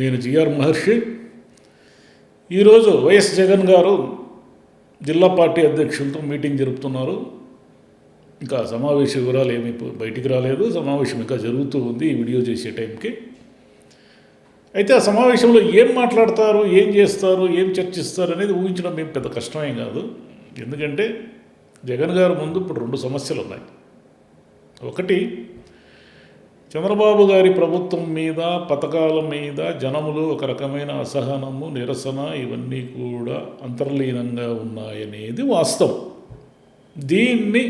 నేను జిఆర్ మహర్షి. ఈరోజు వైఎస్ జగన్ గారు జిల్లా పార్టీ అధ్యక్షులతో మీటింగ్ జరుపుతున్నారు. ఇంకా సమావేశ వివరాలు ఏమీ బయటికి రాలేదు. సమావేశం ఇంకా జరుగుతూ ఉంది ఈ వీడియో చేసే టైంకి. అయితే ఆ సమావేశంలో ఏం మాట్లాడతారు, ఏం చేస్తారు, ఏం చర్చిస్తారు అనేది ఊహించడం ఏం పెద్ద కష్టమేం కాదు. ఎందుకంటే జగన్ గారు ముందు ఇప్పుడు 2 సమస్యలు ఉన్నాయి. ఒకటి, చంద్రబాబు గారి ప్రభుత్వం మీద, పథకాల మీద జనములు ఒక రకమైన అసహనము, నిరసన ఇవన్నీ కూడా అంతర్లీనంగా ఉన్నాయనేది వాస్తవం. దీన్ని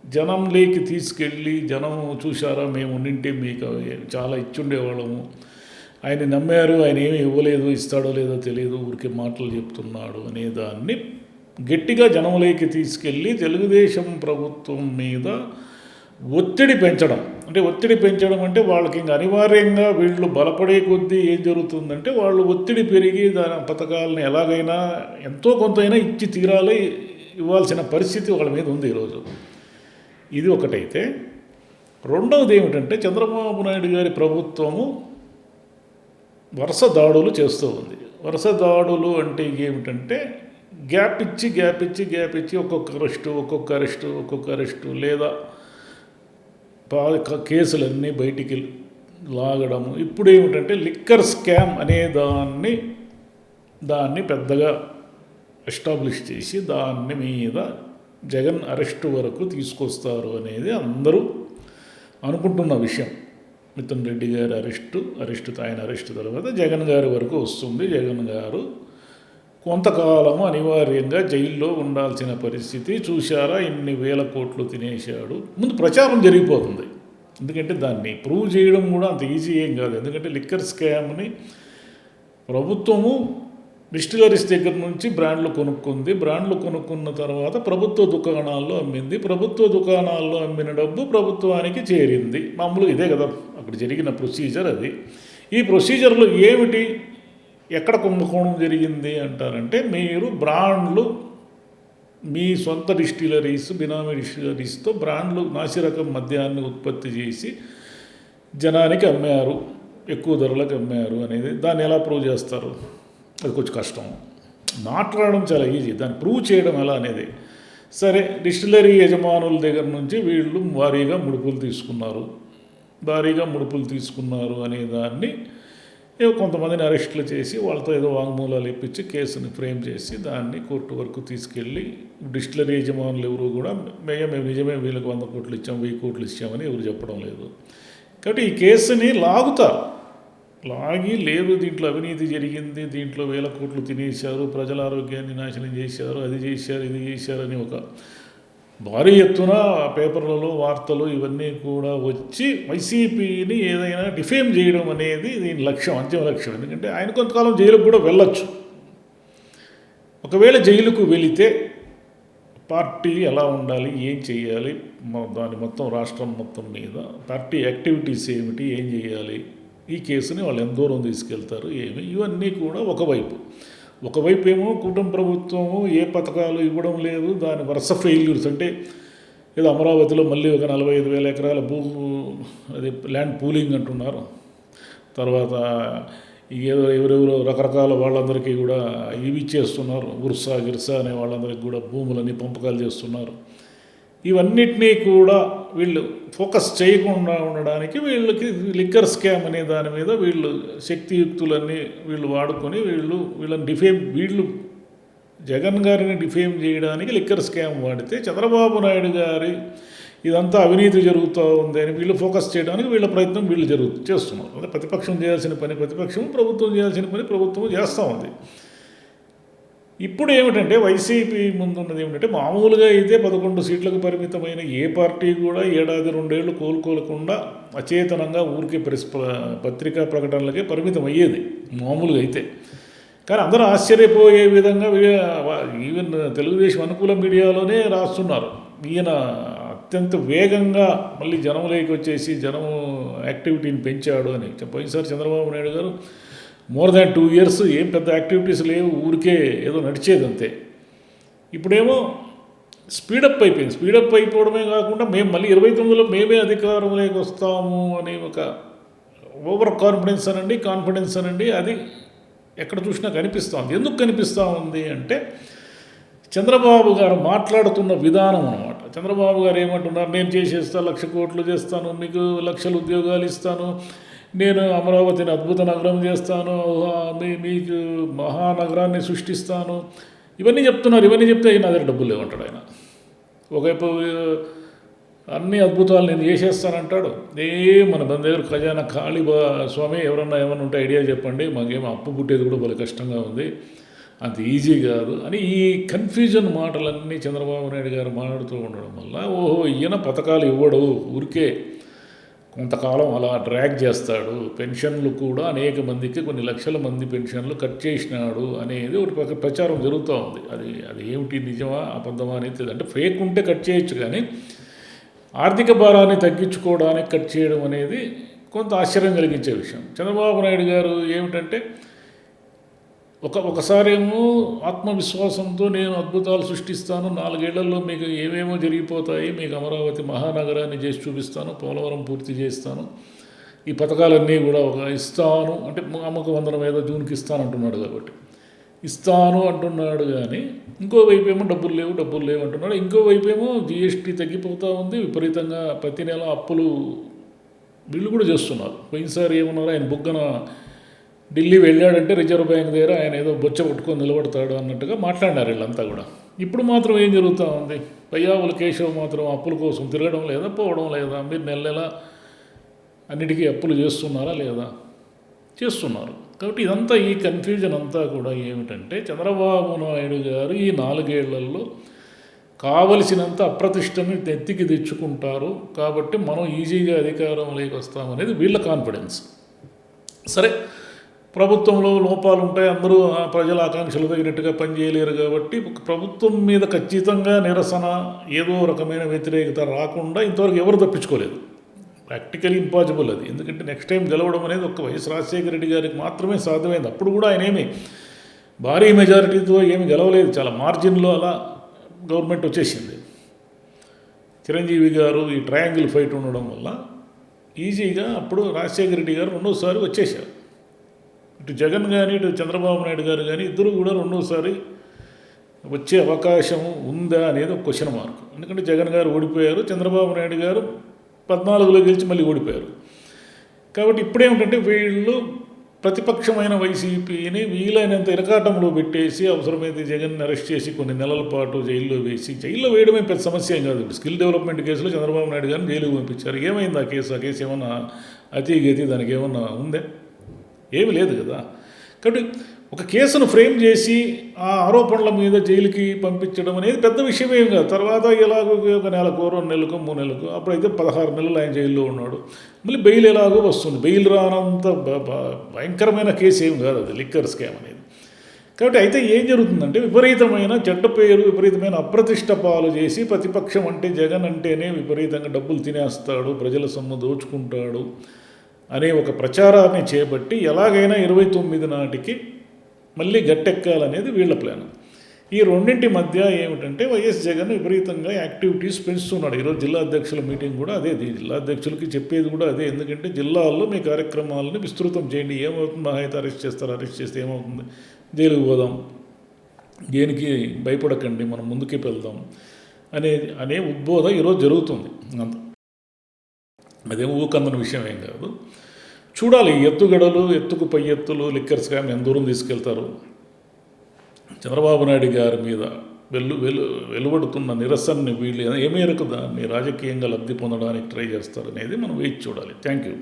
జనంలోకి తీసుకెళ్ళి, జనం చూశారా మేము ఉండింటే మీకు చాలా ఇచ్చుండేవాళ్ళము, ఆయన నమ్మారు, ఆయన ఏమీ ఇవ్వలేదు, ఇస్తాడో లేదో తెలియదు, ఊరికే మాటలు చెప్తున్నాడు అనే దాన్ని గట్టిగా జనంలోకి తీసుకెళ్ళి తెలుగుదేశం ప్రభుత్వం మీద ఒత్తిడి పెంచడం. ఒత్తిడి పెంచడం అంటే వాళ్ళకి ఇంకా అనివార్యంగా వీళ్ళు బలపడే కొద్దీ ఏం జరుగుతుందంటే వాళ్ళు ఒత్తిడి పెరిగి దాని పథకాలను ఎలాగైనా ఎంతో కొంతైనా ఇచ్చి తీరాలి, ఇవ్వాల్సిన పరిస్థితి వాళ్ళ మీద ఉంది ఈరోజు. ఇది ఒకటైతే, రెండవది ఏమిటంటే చంద్రబాబు నాయుడు గారి ప్రభుత్వము వరుస దాడులు చేస్తూ ఉంది. వరుస దాడులు అంటే ఏమిటంటే గ్యాప్ ఇచ్చి ఒక్కొక్క అరెస్టు లేదా కేసులన్నీ బయటికి లాగడము. ఇప్పుడు ఏమిటంటే లిక్కర్ స్కామ్ అనే దాన్ని పెద్దగా ఎస్టాబ్లిష్ చేసి దాని మీద జగన్ అరెస్టు వరకు తీసుకొస్తారు అనేది అందరూ అనుకుంటున్న విషయం. మిథున్ రెడ్డి గారి ఆయన అరెస్టు తర్వాత జగన్ గారి వరకు వస్తుంది. జగన్ గారు కొంతకాలము అనివార్యంగా జైల్లో ఉండాల్సిన పరిస్థితి. చూశారా ఇన్ని వేల కోట్లు తినేశాడు, ముందు ప్రచారం జరిగిపోతుంది. ఎందుకంటే దాన్ని ప్రూవ్ చేయడం కూడా అంత ఈజీ ఏం కాదు. ఎందుకంటే లిక్కర్ స్కామ్ని ప్రభుత్వము డిస్టిలరీస్ దగ్గర నుంచి బ్రాండ్లు కొనుక్కుంది. బ్రాండ్లు కొనుక్కున్న తర్వాత ప్రభుత్వ దుకాణాల్లో అమ్మింది. ప్రభుత్వ దుకాణాల్లో అమ్మిన డబ్బు ప్రభుత్వానికి చేరింది. మామూలుగా ఇదే కదా అక్కడ జరిగిన ప్రొసీజర్. అది ఈ ప్రొసీజర్లో ఏమిటి, ఎక్కడ కుంభకోణం జరిగింది అంటారంటే, మీరు బ్రాండ్లు మీ సొంత డిస్టిలరీస్, బినామీ డిస్టిలరీస్తో బ్రాండ్లు నాసిరకం మద్యాన్ని ఉత్పత్తి చేసి జనానికి అమ్మారు, ఎక్కువ ధరలకు అమ్మారు అనేది దాన్ని ఎలా ప్రూవ్ చేస్తారు? అది కొంచెం కష్టం. మాట్లాడడం చాలా ఈజీ, దాన్ని ప్రూవ్ చేయడం ఎలా అనేది. సరే, డిస్టిలరీ యజమానుల దగ్గర నుంచి వీళ్ళు భారీగా ముడుపులు తీసుకున్నారు అనే దాన్ని కొంతమందిని అరెస్టులు చేసి వాళ్ళతో ఏదో వాంగ్మూలాలు ఇప్పించి కేసుని ఫ్రేమ్ చేసి దాన్ని కోర్టు వరకు తీసుకెళ్ళి డిస్టిలరీ యజమానులు ఎవరు కూడా మేము నిజమే వీళ్ళకి 100 కోట్లు ఇచ్చాం, 1000 కోట్లు ఇచ్చామని ఎవరు చెప్పడం లేదు. కాబట్టి ఈ కేసుని లాగి లేదు దీంట్లో అవినీతి జరిగింది, దీంట్లో 1000 కోట్లు తినేశారు, ప్రజల ఆరోగ్యాన్ని నాశనం చేశారు, అది చేశారు, ఇది చేశారని ఒక భారీ ఎత్తున పేపర్లలో వార్తలు ఇవన్నీ కూడా వచ్చి వైసీపీని ఏదైనా డిఫేమ్ చేయడం అనేది దీని లక్ష్యం, అంతిమ లక్ష్యం. ఎందుకంటే ఆయన కొంతకాలం జైలుకు కూడా వెళ్ళొచ్చు. ఒకవేళ జైలుకు వెళితే పార్టీ ఎలా ఉండాలి, ఏం చేయాలి, దాని మొత్తం రాష్ట్రం మొత్తం మీద పార్టీ యాక్టివిటీస్ ఏమిటి, ఏం చేయాలి, ఈ కేసుని వాళ్ళు ఎంత దూరం తీసుకెళ్తారు, ఇవన్నీ కూడా ఒకవైపు ఏమో కూటమి ప్రభుత్వము ఏ పథకాలు ఇవ్వడం లేదు, దాని వరుస ఫెయిల్యూర్స్. అంటే ఏదో అమరావతిలో మళ్ళీ ఒక 45,000 ఎకరాల అది ల్యాండ్ పూలింగ్ అంటున్నారు. తర్వాత ఏదో ఎవరెవరో రకరకాల వాళ్ళందరికీ కూడా ఇవి ఇచ్చేస్తున్నారు, గిర్సా అనే వాళ్ళందరికీ కూడా భూములని పంపకాలు చేస్తున్నారు. ఇవన్నిటినీ కూడా వీళ్ళు ఫోకస్ చేయకుండా ఉండడానికి వీళ్ళకి లిక్కర్ స్కామ్ అనే దాని మీద వీళ్ళు శక్తియుక్తులన్నీ వీళ్ళు వాడుకొని వీళ్ళు జగన్ గారిని డిఫేమ్ చేయడానికి లిక్కర్ స్కామ్ వాడితే, చంద్రబాబు నాయుడు గారి ఇదంతా అవినీతి జరుగుతూ ఉంది అని వీళ్ళు ఫోకస్ చేయడానికి వీళ్ళ ప్రయత్నం చేస్తున్నారు. అంటే ప్రతిపక్షం చేయాల్సిన పని ప్రతిపక్షం, ప్రభుత్వం చేయాల్సిన పని ప్రభుత్వం చేస్తూ ఉంది. ఇప్పుడు ఏమిటంటే వైసీపీ ముందున్నది ఏమిటంటే, మామూలుగా అయితే 11 సీట్లకు పరిమితమైన ఏ పార్టీ కూడా 1-2 ఏళ్ళు కోలుకోకుండా అచేతనంగా ఊరికే పత్రికా ప్రకటనలకే పరిమితం అయ్యేది మామూలుగా అయితే. కానీ అందరూ ఆశ్చర్యపోయే విధంగా ఈవెన్ తెలుగుదేశం అనుకూల మీడియాలోనే రాస్తున్నారు, ఈయన అత్యంత వేగంగా మళ్ళీ జనంలోకి వచ్చేసి జనము యాక్టివిటీని పెంచాడు అని. పోయినసారి చంద్రబాబు నాయుడు గారు more than 2 years ఏం పెద్ద యాక్టివిటీస్ లేవు, ఊరికే ఏదో నడిచేది అంతే. ఇప్పుడేమో స్పీడప్ అయిపోయింది. స్పీడప్ అయిపోవడమే కాకుండా మేము మళ్ళీ 29లో మేమే అధికారంలోకి వస్తాము అని ఒక ఓవర్ కాన్ఫిడెన్స్ అనండి అది ఎక్కడ చూసినా కనిపిస్తూ ఉంది. ఎందుకు కనిపిస్తూ ఉంది అంటే చంద్రబాబు గారు మాట్లాడుతున్న విధానం అన్నమాట. చంద్రబాబు గారు ఏమంటున్నారు, నేను చేసేస్తాను, 1,00,000 కోట్లు చేస్తాను, మీకు 1,00,000 ఉద్యోగాలు ఇస్తాను, నేను అమరావతిని అద్భుత నగరం చేస్తాను, మీకు మహానగరాన్ని సృష్టిస్తాను, ఇవన్నీ చెప్తున్నారు. ఇవన్నీ చెప్తే నా దగ్గర డబ్బులు లేవంటాడు ఆయన. ఒకవైపు అన్ని అద్భుతాలు నేను చేసేస్తానంటాడు. మన దగ్గర ఖజానా ఖాళీ స్వామి, ఎవరన్నా ఏమన్నా ఉంటే ఐడియా చెప్పండి, మాకేమో అప్పు పుట్టేది కూడా భలే కష్టంగా ఉంది, అంత ఈజీ కాదు అని ఈ కన్ఫ్యూజన్ మాటలన్నీ చంద్రబాబు నాయుడు గారు మాట్లాడుతూ ఉండడం వల్ల ఓహో ఈయన పథకాలు ఇవ్వడు, ఊరికే కొంతకాలం అలా డ్రాగ్ చేస్తాడు, పెన్షన్లు కూడా అనేక మందికి కొన్ని లక్షల మంది పెన్షన్లు కట్ చేసినాడు అనేది ఒకటి ప్రచారం జరుగుతూ ఉంది. అది ఏమిటి నిజమా అబద్ధమా అనేది తెలియదు. అంటే ఫేక్ ఉంటే కట్ చేయొచ్చు, కానీ ఆర్థిక భారాన్ని తగ్గించుకోవడానికి కట్ చేయడం అనేది కొంత ఆశ్చర్యం కలిగించే విషయం. చంద్రబాబు నాయుడు గారు ఏమిటంటే ఒకసారేమో ఆత్మవిశ్వాసంతో నేను అద్భుతాలు సృష్టిస్తాను, 4 ఏళ్లలో మీకు ఏమేమో జరిగిపోతాయి, మీకు అమరావతి మహానగరాన్ని చేసి చూపిస్తాను, పోలవరం పూర్తి చేస్తాను, ఈ పథకాలన్నీ కూడా ఇస్తాను అంటే అమ్మకు వందనం ఏదో జూన్కి ఇస్తాను అంటున్నాడు కాబట్టి ఇస్తాను అంటున్నాడు. కానీ ఇంకోవైపు ఏమో డబ్బులు లేవు అంటున్నాడు. ఇంకోవైపు ఏమో జిఎస్టీ తగ్గిపోతూ ఉంది విపరీతంగా, ప్రతి నెల అప్పులు వీళ్ళు కూడా చేస్తున్నారు. పోయినసారి ఏమన్నారు, ఆయన బుగ్గన ఢిల్లీ వెళ్ళాడంటే రిజర్వ్ బ్యాంక్ దగ్గర ఆయన ఏదో బొచ్చ పట్టుకొని నిలబడతాడు అన్నట్టుగా మాట్లాడినారు వీళ్ళంతా కూడా. ఇప్పుడు మాత్రం ఏం జరుగుతూ ఉంది, పయ్యావుల కేశవ్ మాత్రం అప్పుల కోసం తిరగడం లేదా, పోవడం లేదా, మీరు నెల అన్నిటికీ అప్పులు చేస్తున్నారా లేదా, చేస్తున్నారు. కాబట్టి ఇదంతా ఈ కన్ఫ్యూజన్ అంతా కూడా ఏమిటంటే చంద్రబాబు నాయుడు గారు ఈ 4 ఏళ్లలో కావలసినంత అప్రతిష్టని ఎత్తికి తెచ్చుకుంటారు కాబట్టి మనం ఈజీగా అధికారంలోకి వస్తామనేది వీళ్ళ కాన్ఫిడెన్స్. సరే, ప్రభుత్వంలో లోపాలు ఉంటాయి, అందరూ ప్రజల ఆకాంక్షలు తగినట్టుగా పనిచేయలేరు కాబట్టి ప్రభుత్వం మీద ఖచ్చితంగా నిరసన, ఏదో రకమైన వ్యతిరేకత రాకుండా ఇంతవరకు ఎవరు తప్పించుకోలేదు. ప్రాక్టికలీ ఇంపాసిబుల్ అది. ఎందుకంటే నెక్స్ట్ టైం గెలవడం అనేది ఒక వైఎస్ రాజశేఖర రెడ్డి గారికి మాత్రమే సాధ్యమైంది. అప్పుడు కూడా ఆయన ఏమి భారీ మెజారిటీతో ఏమి గెలవలేదు, చాలా మార్జిన్లో అలా గవర్నమెంట్ వచ్చేసింది. చిరంజీవి గారు ఈ ట్రయాంగిల్ ఫైట్ ఉండడం వల్ల ఈజీగా అప్పుడు రాజశేఖర రెడ్డి గారు 2వ సారి వచ్చేసారు. ఇటు జగన్ కానీ ఇటు చంద్రబాబు నాయుడు గారు కానీ ఇద్దరు కూడా 2వ సారి వచ్చే అవకాశం ఉందా అనేది ఒక క్వశ్చన్ మార్క్. ఎందుకంటే జగన్ గారు ఓడిపోయారు, చంద్రబాబు నాయుడు గారు 14లో గెలిచి మళ్ళీ ఓడిపోయారు. కాబట్టి ఇప్పుడేమిటంటే వీళ్ళు ప్రతిపక్షమైన వైసీపీని వీలైనంత ఇరకాటంలో పెట్టేసి అవసరమైతే జగన్ని అరెస్ట్ చేసి కొన్ని నెలల పాటు జైల్లో వేయడమే పెద్ద సమస్య ఏం కాదు. స్కిల్ డెవలప్మెంట్ కేసులో చంద్రబాబు నాయుడు గారిని జైలుకు పంపించారు. ఏమైంది ఆ కేసు ఏమన్నా అతిగతి దానికి ఏమన్నా ఉందే? ఏమీ లేదు కదా. కాబట్టి ఒక కేసును ఫ్రేమ్ చేసి ఆ ఆరోపణల మీద జైలుకి పంపించడం అనేది పెద్ద విషయం ఏం కాదు. తర్వాత ఎలాగో ఒక నెలకు 2 నెలలకు 3 నెలలకు అప్పుడైతే 16 నెలలు ఆయన జైల్లో ఉన్నాడు. మళ్ళీ బెయిల్ ఎలాగో వస్తుంది. బెయిల్ రానంత భయంకరమైన కేసు ఏం కాదు అది, లిక్కర్ స్కామ్ అనేది. కాబట్టి అయితే ఏం జరుగుతుందంటే విపరీతమైన చెడ్డ పేరు, విపరీతమైన అప్రతిష్ట పాలు చేసి ప్రతిపక్షం అంటే జగన్ అంటేనే విపరీతంగా డబ్బులు తినేస్తాడు, ప్రజల సొమ్ము దోచుకుంటాడు అనే ఒక ప్రచారాన్ని చేపట్టి ఎలాగైనా 29 నాటికి మళ్ళీ గట్టెక్కాలనేది వీళ్ళ ప్లాన్. ఈ రెండింటి మధ్య ఏమిటంటే వైఎస్ జగన్ విపరీతంగా యాక్టివిటీస్ పెంచుతున్నాడు. ఈరోజు జిల్లా అధ్యక్షుల మీటింగ్ కూడా అదే, జిల్లా అధ్యక్షులకి చెప్పేది కూడా అదే. ఎందుకంటే జిల్లాల్లో మీ కార్యక్రమాలను విస్తృతం చేయండి. ఏమవుతుంది, మహా అయితే అరెస్ట్ చేస్తే ఏమవుతుంది, జైలుకు పోదాం, దేనికి భయపడకండి, మనం ముందుకే వెళ్దాం అనే ఉద్బోధ ఈరోజు జరుగుతుంది. అంత అదేమో ఊకందని విషయం ఏం కాదు. చూడాలి ఎత్తుగడలు, ఎత్తుకు పై ఎత్తులు, లిక్కర్ స్కామ్ ఎంత దూరం తీసుకెళ్తారు, చంద్రబాబు నాయుడు గారి మీద వెలువడుతున్న నిరసనని వీళ్ళు ఏ మేరకు దాన్ని రాజకీయంగా లబ్ధి పొందడానికి ట్రై చేస్తారనేది మనం వేచి చూడాలి. Thank you.